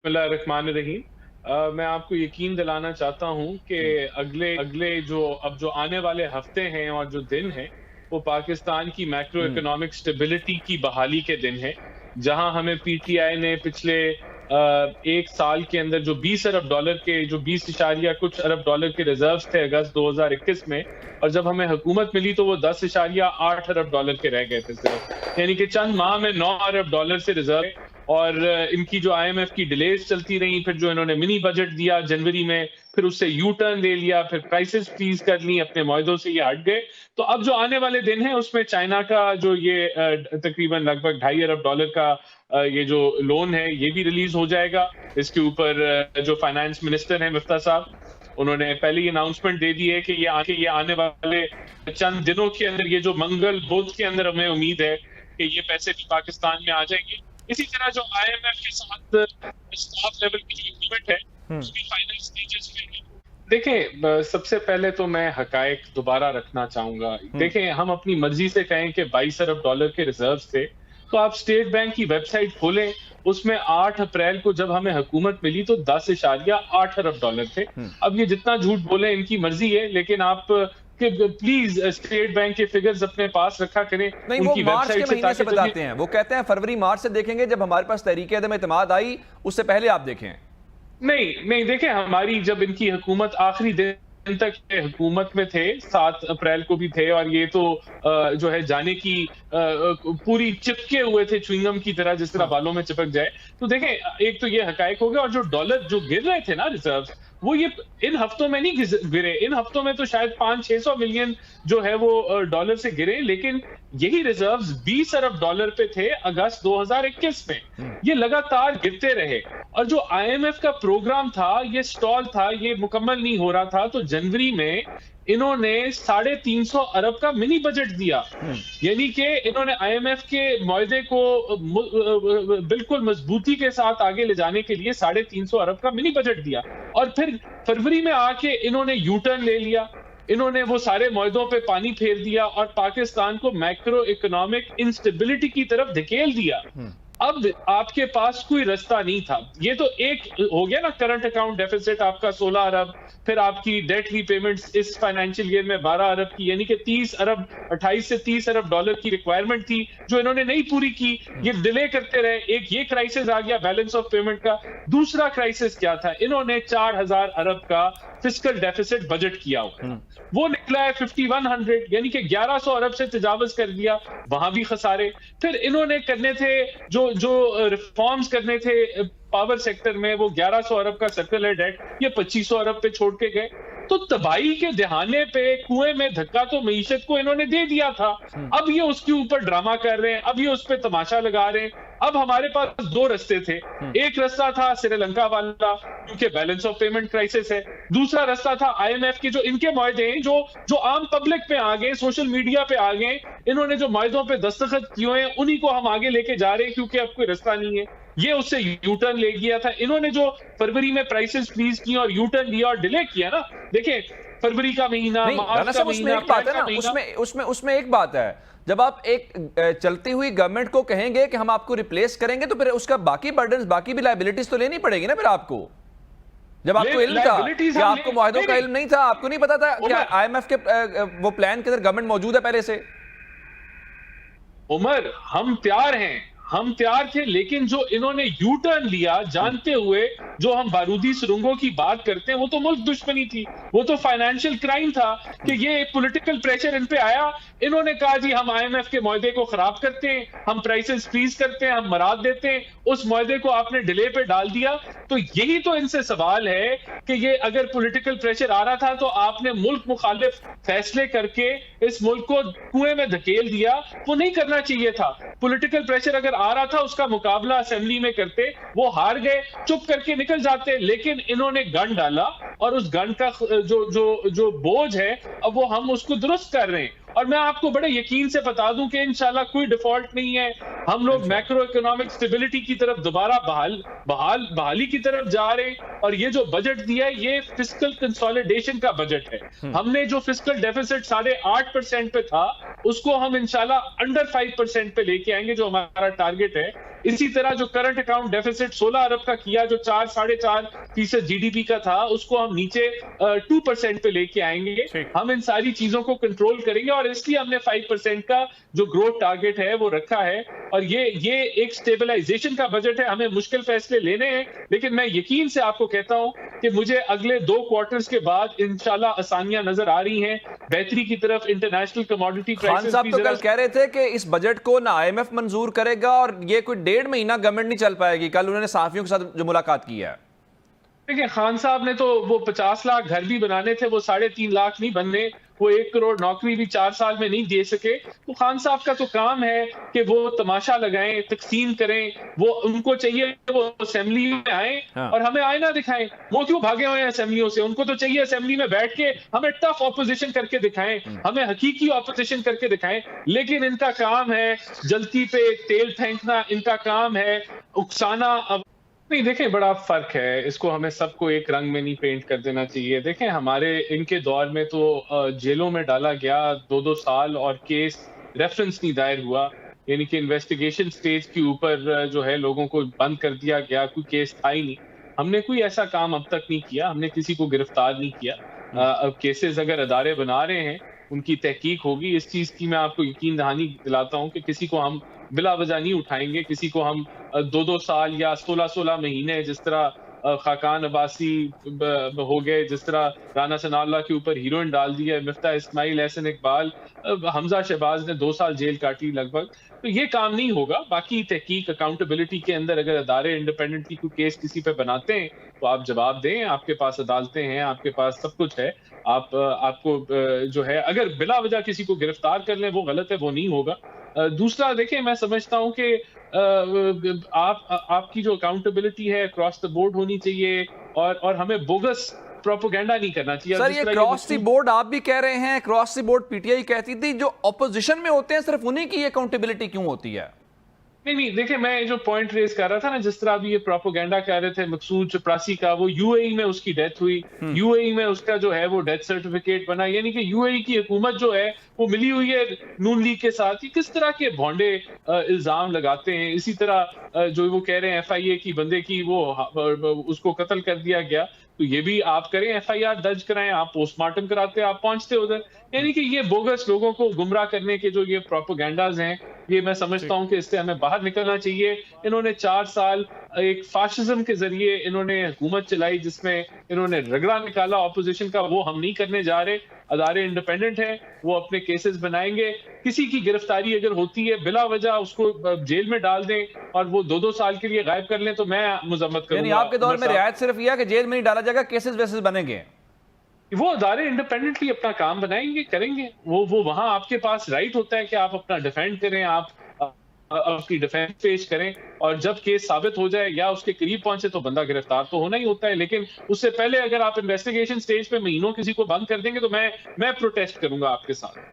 बिस्मिल्लाहिर्रहमानिर्रहीम। मैं आपको यकीन दिलाना चाहता हूँ कि हुँ, अगले अगले जो आने वाले हफ्ते हैं और जो दिन हैं, वो पाकिस्तान की मैक्रो हुँ, इकोनॉमिक स्टेबिलिटी की बहाली के दिन हैं। जहाँ हमें पीटीआई ने पिछले 1 साल के अंदर जो 20 अरब डॉलर के जो 20 इशारिया कुछ अरब डॉलर के रिज़र्व्स थे अगस्त 2021 में, और जब हमें हुकूमत मिली तो वो 10.8 अरब डॉलर के रह गए थे सिर्फ। यानी कि चंद माह में 9 अरब डॉलर से रिज़र्व, और इनकी जो आईएमएफ की डिलेज चलती रही, फिर जो इन्होंने मिनी बजट दिया जनवरी में, फिर उससे यू टर्न ले लिया, फिर प्राइसेस फ्रीज कर ली, अपने मुआहदों से ये हट गए। तो अब जो आने वाले दिन हैं उसमें चाइना का जो ये तकरीबन लगभग 2.5 अरब डॉलर का ये जो लोन है ये भी रिलीज हो जाएगा। इसके ऊपर जो फाइनेंस मिनिस्टर हैं मिफ्ता साहब, उन्होंने पहले ही अनाउंसमेंट दे दी है कि ये आने वाले चंद दिनों के अंदर, ये जो मंगल बुध के अंदर हमें उम्मीद है कि ये पैसे भी पाकिस्तान में आ जाएंगे। इसी तरह जो आईएमएफ के साथ स्टाफ लेवल की जो एग्रीमेंट है हुँ, वो भी फाइनल स्टेजेस में है। देखें, सबसे पहले तो मैं हकायक दोबारा रखना चाहूंगा। हुँ, देखें, हम अपनी मर्जी से कहें कि 22 अरब डॉलर के रिजर्व थे, तो आप स्टेट बैंक की वेबसाइट खोलें, उसमें 8 अप्रैल को जब हमें हुकूमत मिली तो 10.8 अरब डॉलर थे। हुँ। अब ये जितना झूठ बोले इनकी मर्जी है, लेकिन आप प्लीज स्टेट बैंक के फिगर्स अपने पास रखा करें नहीं, वो उनकी मार्च के वेबसाइट से, महीने से ताकि जब ये बताते हैं। वो कहते हैं फरवरी-मार्च से देखेंगे जब हमारे पास तहरीक-ए-अदम-एतमाद आई, उससे पहले आप देखें। नहीं, नहीं, देखिए, हमारी जब इनकी हुकूमत आखिरी दिन तक ये हुकूमत में थे, 7 अप्रैल को भी थे, और ये तो जो है जाने की पूरी चिपके हुए थे च्युइंगम की तरह, जिस तरह हाँ, बालों में चिपक जाए। तो देखें, एक तो ये हकायक हो गया, और जो डॉलर जो गिर रहे थे ना रिजर्व्स, वो ये इन हफ्तों में नहीं गिरे। इन हफ्तों में तो शायद 500-600 मिलियन जो है वो डॉलर से गिरे, लेकिन यही रिजर्व्स 20 अरब डॉलर पे थे अगस्त 2021 में। हुँ, ये लगातार गिरते रहे, और जो आईएमएफ का प्रोग्राम था ये स्टॉल था, ये मुकम्मल नहीं हो रहा था। तो जनवरी में इन्होंने 350 अरब का मिनी बजट दिया, हुँ, यानी कि इन्होंने आईएमएफ के मुआहदे को बिल्कुल मजबूती के साथ आगे ले जाने के लिए 350 अरब का मिनी बजट दिया। और फिर फरवरी में आके इन्होंने यू टर्न ले लिया, इन्होंने वो सारे मुआहदों पे पानी फेर दिया और पाकिस्तान को मैक्रो इकोनॉमिक इंस्टेबिलिटी की तरफ धकेल दिया। हुँ, अब आपके पास कोई रास्ता नहीं था। ये तो एक हो गया ना, करंट अकाउंट डेफिसिट आपका 16 अरब, फिर आपकी डेट रीपेमेंट्स इस फाइनेंशियल ईयर में 12 अरब की, यानी कि 30 अरब, 28 से 30 अरब डॉलर की रिक्वायरमेंट थी जो इन्होंने नहीं पूरी की। हुँ, ये डिले करते रहे। एक ये क्राइसिस आ गया बैलेंस ऑफ पेमेंट का। दूसरा क्राइसिस क्या था, इन्होंने 4000 अरब का फिस्कल डेफिसिट बजट किया हुआ हुँ, था, वो निकला है 5100, यानी कि 1100 अरब से तजावज कर दिया। वहां भी खसारे। फिर इन्होंने करने थे जो जो रिफॉर्म्स करने थे पावर सेक्टर में, वो 1100 अरब का सर्कुलर डेट ये 2500 अरब पे छोड़ के गए। तो तबाही के दहाने पे कुएं में धक्का तो मईशत को इन्होंने दे दिया था। हुँ, अब ये उसके ऊपर ड्रामा कर रहे हैं, अब ये उस पर तमाशा लगा रहे हैं। अब हमारे पास दो रास्ते थे। हुँ, एक रास्ता था श्रीलंका वाला, क्योंकि बैलेंस ऑफ पेमेंट क्राइसिस है। दूसरा रास्ता था आईएमएफ के जो इनके मुआहदे हैं, जो जो आम पब्लिक पे आ गए, सोशल मीडिया पे आ गए, इन्होंने जो मुआहदों पे दस्तखत किए हैं उन्हीं को हम आगे लेके जा रहे हैं, क्योंकि अब कोई रास्ता नहीं है। ये उससे यू टर्न ले गया था। इन्होंने जो फरवरी में प्राइसेस फ्रीज किए और यू टर्न लिया और डिले किया ना, देखिए, फरवरी का महीना, नहीं, राना मार्च का साहब उसमें महीना, एक बात अप्रैल है का ना, महीना। उसमें एक बात है। जब आप एक चलती हुई गवर्नमेंट को कहेंगे कि हम आपको रिप्लेस करेंगे, तो फिर उसका बाकी बर्डन्स, बाकी भी लायबिलिटीज तो लेनी पड़ेगी ना फिर आपको। जब आपको इल्म था लाइबिलिटीज कि हम आपको मुआहदों का नहीं, इल्म नहीं था, आपको नहीं पता था कि उमर, आईएमएफ के वो प्लान के अंदर गवर्नमेंट मौजूद है पहले से। उमर, हम तैयार हैं, हम तैयार थे, लेकिन जो इन्होंने यू टर्न लिया जानते हुए, जो हम बारूदी सुरंगों की बात करते हैं, वो तो मुल्क दुश्मनी थी, वो तो फाइनेंशियल क्राइम था कि ये पॉलिटिकल प्रेशर इन पे आया। इन्होंने कहा जी हम आईएमएफ के मुआहदे को खराब करते हैं, हम प्राइसेस फ्रीज करते हैं, हम मराद देते हैं। उस मुआहदे को आपने डिले पे डाल दिया। तो यही तो इनसे सवाल है कि ये अगर पॉलिटिकल प्रेशर आ रहा था तो आपने मुल्क मुखालिफ फैसले करके इस मुल्क को कुएं में धकेल दिया। वो नहीं करना चाहिए था। पॉलिटिकल प्रेशर अगर आ रहा था उसका मुकाबला असेंबली में करते, वो हार गए, चुप करके निकल जाते, लेकिन इन्होंने गन डाला, और उस गन का जो जो जो बोझ है अब वो हम उसको दुरुस्त कर रहे हैं। और मैं आपको बड़े यकीन से बता दूं कि इंशाल्लाह कोई डिफॉल्ट नहीं है। हम लोग मैक्रो इकोनॉमिक स्टेबिलिटी की तरफ दोबारा बहाली की तरफ जा रहे हैं। और ये जो बजट दिया है ये फिस्कल कंसोलिडेशन का बजट है। हमने जो फिस्कल डेफिसिट 8.5% पे था, उसको हम इंशाल्लाह अंडर 5% पे लेके आएंगे, जो हमारा टारगेट है। इसी तरह जो करंट अकाउंट डेफिसिट 16 अरब का किया, जो 4-4.5% जीडीपी का था, उसको हम नीचे 2% पे लेके आएंगे। हम इन सारी चीजों को कंट्रोल करेंगे और इसलिए हमने 5% का जो ग्रोथ टारगेट है वो रखा है। और ये एक स्टेबलाइजेशन का बजट है। हमें मुश्किल फैसले लेने हैं, लेकिन मैं यकीन से आपको कहता हूं कि मुझे अगले 2 क्वार्टर्स के बाद इंशाल्लाह आसानियां नजर आ रही हैं बेहतरी की तरफ। इंटरनेशनल कमोडिटी खान प्राइसेस साहब भी तो कल जरा कह रहे थे कि इस बजट को ना आईएमएफ मंजूर करेगा और ये कोई 1.5 महीना गवर्नमेंट नहीं चल पाएगी। कल उन्होंने सहाफियों के साथ जो मुलाकात की है। देखिए, खान साहब ने तो वो 50 लाख घर भी बनाने थे, वो 3.5 लाख नहीं बनने, वो 1 करोड़ नौकरी भी 4 साल में नहीं दे सके। तो खान साहब का तो काम है कि वो तमाशा लगाएं, तकसीम करें। वो उनको चाहिए वो असेंबली में आए और हमें आईना दिखाएं। वो क्यों भागे हुए हैं असेंबलियों से? उनको तो चाहिए असेंबली में बैठ के हमें टफ ऑपोजिशन करके दिखाएं, हमें हकीकी ऑपोजिशन करके दिखाएं। लेकिन इनका काम है जलती पे तेल फेंकना, इनका काम है उकसाना। नहीं, देखें, बड़ा फर्क है। इसको हमें सबको एक रंग में नहीं पेंट कर देना चाहिए। देखें, हमारे इनके दौर में तो जेलों में डाला गया 2-2 साल और केस रेफरेंस नहीं दायर हुआ, यानी कि इन्वेस्टिगेशन स्टेज के ऊपर जो है लोगों को बंद कर दिया गया, कोई केस था ही नहीं। हमने कोई ऐसा काम अब तक नहीं किया, हमने किसी को गिरफ्तार नहीं किया। अब केसेस अगर अदारे बना रहे हैं, उनकी तहकीक होगी। इस चीज की मैं आपको यकीन दहानी दिलाता हूं कि किसी को हम बिला वजह नहीं उठाएंगे, किसी को हम 2-2 साल या 16-16 महीने, जिस तरह खाकान अब्बासी हो गए, जिस तरह राना सनाउल्लाह के ऊपर हीरोइन डाल दी है, मिफ्ता इस्माइल, एहसन इकबाल, हमजा शहबाज ने 2 साल जेल काटी लगभग। तो ये काम नहीं होगा। बाकी तहकीक अकाउंटेबिलिटी के अंदर अगर अदारे इंडिपेंडेंटली कोई केस किसी पे बनाते हैं तो आप जवाब दें। आपके पास अदालतें हैं, आपके पास सब कुछ है। आपको जो है अगर बिला वजह किसी को गिरफ्तार कर लें वो गलत है, वो नहीं होगा। दूसरा, देखिए, मैं समझता हूं कि आपकी जो अकाउंटेबिलिटी है क्रॉस द बोर्ड होनी चाहिए और हमें बोगस प्रोपेगेंडा नहीं करना चाहिए। सर, ये क्रॉस द बोर्ड आप भी कह रहे हैं, क्रॉस द बोर्ड पीटीआई कहती थी, जो ऑपोजिशन में होते हैं सिर्फ उन्हीं की अकाउंटेबिलिटी क्यों होती है? नहीं, देखिए, मैं जो पॉइंट रेज कर रहा था ना, जिस तरह अभी ये प्रोपेगेंडा कर रहे थे मकसूद चपरासी का, वो यूएई में उसकी डेथ हुई, यूएई में उसका जो है वो डेथ सर्टिफिकेट बना, यानी कि यूएई की हुकूमत जो है वो मिली हुई है नून लीग के साथ। ये किस तरह के भोंडे इल्जाम लगाते हैं। इसी तरह जो वो कह रहे हैं एफआईए की बंदे की वो उसको कत्ल कर दिया गया, तो ये भी आप करें, एफआईआर दर्ज कराएं, आप पोस्टमार्टम कराते, आप पहुंचते उधर। यानी कि ये बोगस लोगों को गुमराह करने के जो ये प्रोपेगेंडाज हैं, ये मैं समझता हूं कि इससे हमें बाहर निकलना चाहिए। इन्होंने 4 साल एक फाशिज्म के जरिए इन्होंने हुकूमत चलाई, जिसमें इन्होंने रगड़ा निकाला ऑपोजिशन का, वो हम नहीं करने जा रहे। अदारे इंडिपेंडेंट हैं, वो अपने केसेस बनाएंगे। किसी की गिरफ्तारी अगर होती है बिला वजह उसको जेल में डाल दें और वो 2-2 साल के लिए गायब कर लें तो मैं मुजम्मत करूंगा। यानी आपके दौर में रियायत सिर्फ यह है कि जेल में नहीं डाला जाएगा, केसेस वैसेस बनेंगे। वो अदारे इंडिपेंडेंटली अपना काम बनाएंगे, करेंगे। वो वहां आपके पास राइट होता है कि आप अपना डिफेंड करें, आप अपनी डिफेंस पेश करें, और जब केस साबित हो जाए या उसके करीब पहुंचे तो बंदा गिरफ्तार तो होना ही होता है। लेकिन उससे पहले अगर आप इन्वेस्टिगेशन स्टेज पे महीनों किसी को बंद कर देंगे तो मैं प्रोटेस्ट करूंगा आपके साथ।